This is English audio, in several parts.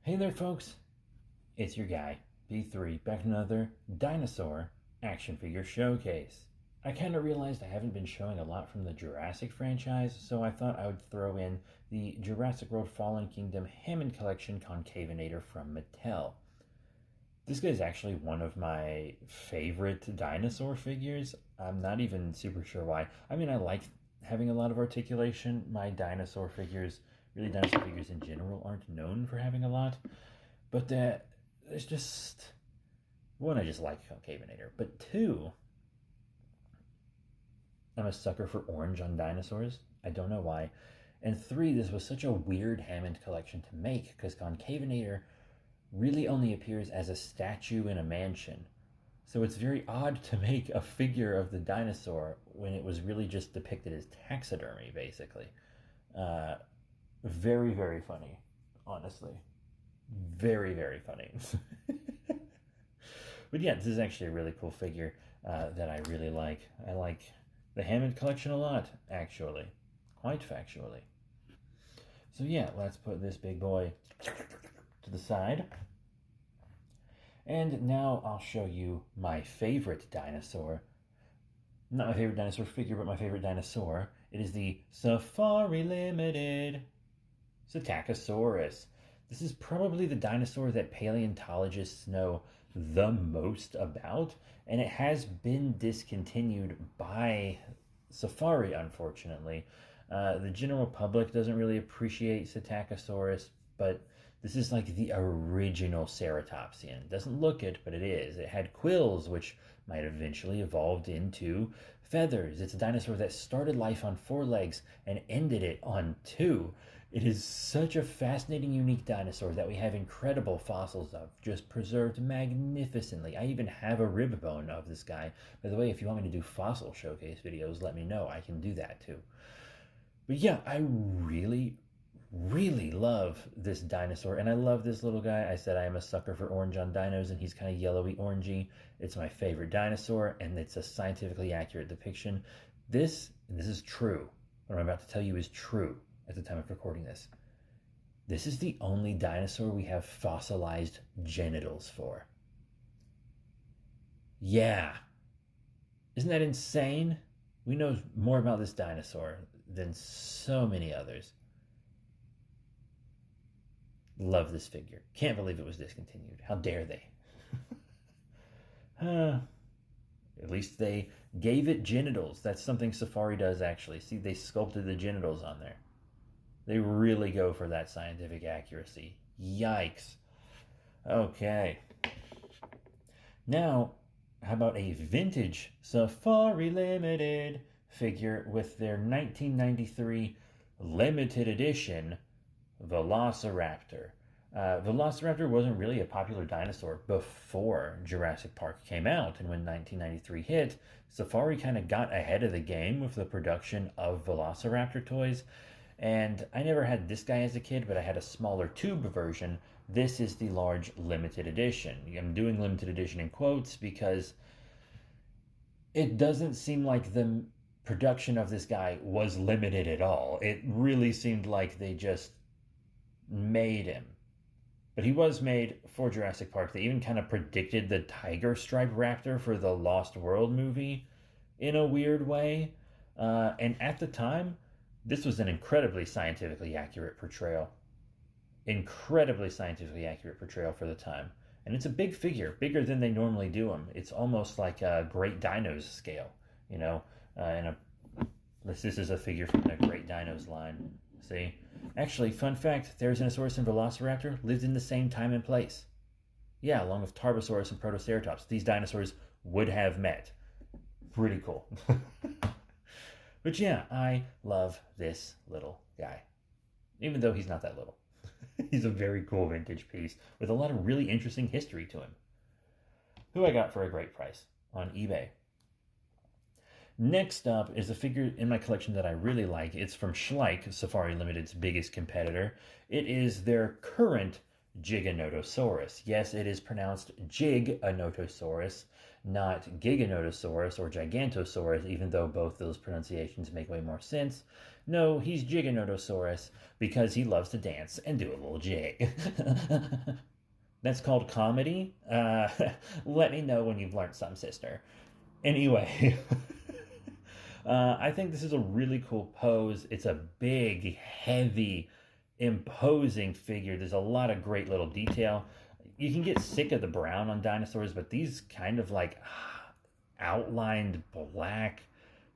Hey there, folks. It's your guy, B3, back with another Dinosaur action figure showcase. I kind of realized I haven't been showing a lot from the Jurassic franchise, so I thought I would throw in the Jurassic World Fallen Kingdom Hammond Collection Concavinator from Mattel. This guy is actually one of my favorite dinosaur figures. I'm not even super sure why. I mean, I like having a lot of articulation. My dinosaur figures, really dinosaur figures in general, aren't known for having a lot. But there's just one, I just like Concavinator, but two, I'm a sucker for orange on dinosaurs. I don't know why. And three, this was such a weird Hammond collection to make because Concavinator really only appears as a statue in a mansion. So it's very odd to make a figure of the dinosaur when it was really just depicted as taxidermy, basically. Uh, very, very funny, honestly. Very, very funny. But yeah, this is actually a really cool figure that I really like. I like the Hammond collection a lot, actually. Quite factually. So yeah, let's put this big boy to the side. And now I'll show you my favorite dinosaur. Not my favorite dinosaur figure, but my favorite dinosaur. It is the Safari Limited Satacosaurus. This is probably the dinosaur that paleontologists know the most about, and it has been discontinued by Safari, unfortunately. The general public doesn't really appreciate Satacosaurus, but this is like the original ceratopsian. It doesn't look it, but it is. It had quills, which might have eventually evolved into feathers. It's a dinosaur that started life on 4 legs and ended it on 2. It is such a fascinating, unique dinosaur that we have incredible fossils of, just preserved magnificently. I even have a rib bone of this guy. By the way, if you want me to do fossil showcase videos, let me know. I can do that too. But yeah, I really, really love this dinosaur, and I love this little guy. I said I am a sucker for orange on dinos, and he's kind of yellowy orangey. It's my favorite dinosaur, and it's a scientifically accurate depiction. This is true. What I'm about to tell you is true at the time of recording this. This is the only dinosaur we have fossilized genitals for. Yeah. Isn't that insane? We know more about this dinosaur than so many others. Love this figure. Can't believe it was discontinued. How dare they? At least they gave it genitals. That's something Safari does, actually. See, they sculpted the genitals on there. They really go for that scientific accuracy. Yikes. Okay. Now, how about a vintage Safari Limited figure with their 1993 limited edition Velociraptor. Velociraptor wasn't really a popular dinosaur before Jurassic Park came out, and when 1993 hit, Safari kind of got ahead of the game with the production of Velociraptor toys. And I never had this guy as a kid, but I had a smaller tube version. This is the large limited edition. I'm doing limited edition in quotes because it doesn't seem like the production of this guy was limited at all. It really seemed like they just made him. But he was made for Jurassic Park. They even kind of predicted the tiger stripe raptor for the Lost World movie in a weird way. And at the time, this was an incredibly scientifically accurate portrayal. Incredibly scientifically accurate portrayal for the time. And it's a big figure, bigger than they normally do them. It's almost like a Great Dinos scale, you know. This is a figure from the Great Dinos line. See? Actually, fun fact, Tyrannosaurus and Velociraptor lived in the same time and place. Yeah, along with Tarbosaurus and Protoceratops. These dinosaurs would have met. Pretty cool. But yeah, I love this little guy. Even though he's not that little. He's a very cool vintage piece with a lot of really interesting history to him. Who I got for a great price on eBay. Next up is a figure in my collection that I really like. It's from Schleich, Safari Limited's biggest competitor. It is their current Jiggonottosaurus. Yes, it is pronounced Jiggonottosaurus, not Giganotosaurus or Gigantosaurus, even though both those pronunciations make way more sense. No, he's Jiggonottosaurus because he loves to dance and do a little jig. That's called comedy. Let me know when you've learned some, sister. Anyway, I think this is a really cool pose. It's a big, heavy, imposing figure. There's a lot of great little detail. You can get sick of the brown on dinosaurs, but these kind of like outlined black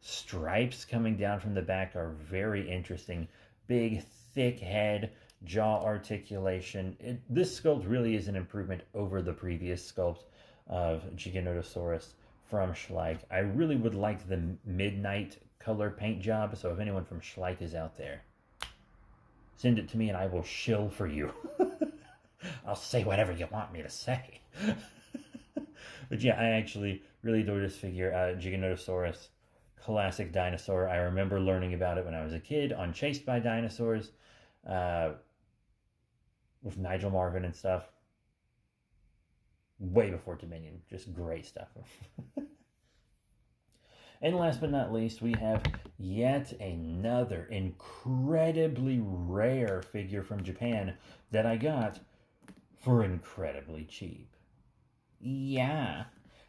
stripes coming down from the back are very interesting. Big, thick head, jaw articulation. This sculpt really is an improvement over the previous sculpt of Giganotosaurus from Schleich. I really would like the midnight color paint job, so if anyone from Schleich is out there, send it to me and I will shill for you. I'll say whatever you want me to say. But yeah, I actually really adore this figure. Giganotosaurus, classic dinosaur. I remember learning about it when I was a kid on Chased by Dinosaurs with Nigel Marvin and stuff. Way before Dominion. Just great stuff. And last but not least, we have yet another incredibly rare figure from Japan that I got for incredibly cheap. Yeah,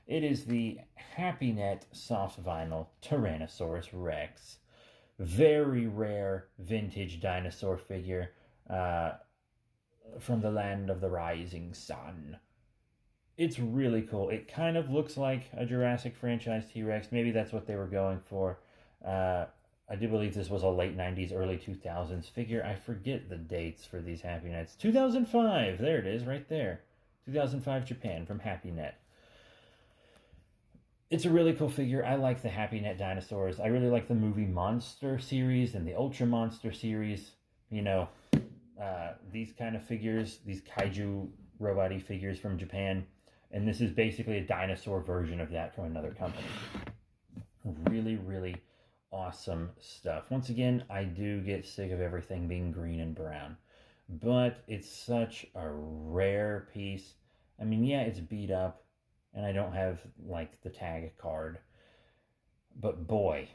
it is the HappyNet soft vinyl Tyrannosaurus Rex. Very rare vintage dinosaur figure from the land of the rising sun. It's really cool. It kind of looks like a Jurassic franchise T-Rex. Maybe that's what they were going for. I do believe this was a late 90s, early 2000s figure. I forget the dates for these HappyNets. 2005. There it is right there. 2005 Japan from HappyNet. It's a really cool figure. I like the HappyNet dinosaurs. I really like the movie Monster series and the Ultra Monster series. You know, these kind of figures, these kaiju robot-y figures from Japan. And this is basically a dinosaur version of that from another company. Really, really awesome stuff. Once again, I do get sick of everything being green and brown. But it's such a rare piece. I mean, yeah, it's beat up. And I don't have, like, the tag card. But boy,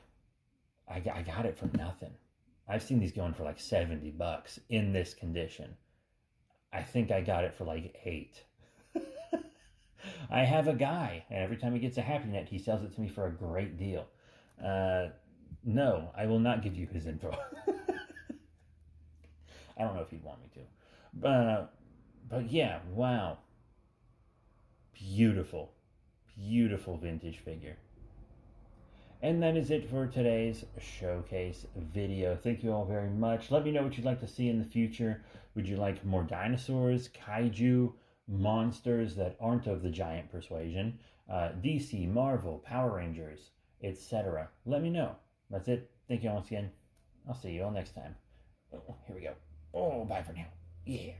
I got it for nothing. I've seen these going for like $70 in this condition. I think I got it for like $8. I have a guy, and every time he gets a HappyNet, he sells it to me for a great deal. No, I will not give you his info. I don't know if he'd want me to. But yeah, wow. Beautiful, beautiful vintage figure. And that is it for today's showcase video. Thank you all very much. Let me know what you'd like to see in the future. Would you like more dinosaurs, kaiju, monsters that aren't of the giant persuasion, DC, Marvel, Power Rangers, etc.? Let me know. That's it. Thank you all once again. I'll see you all next time. Oh, here we go. Oh, bye for now. Yeah.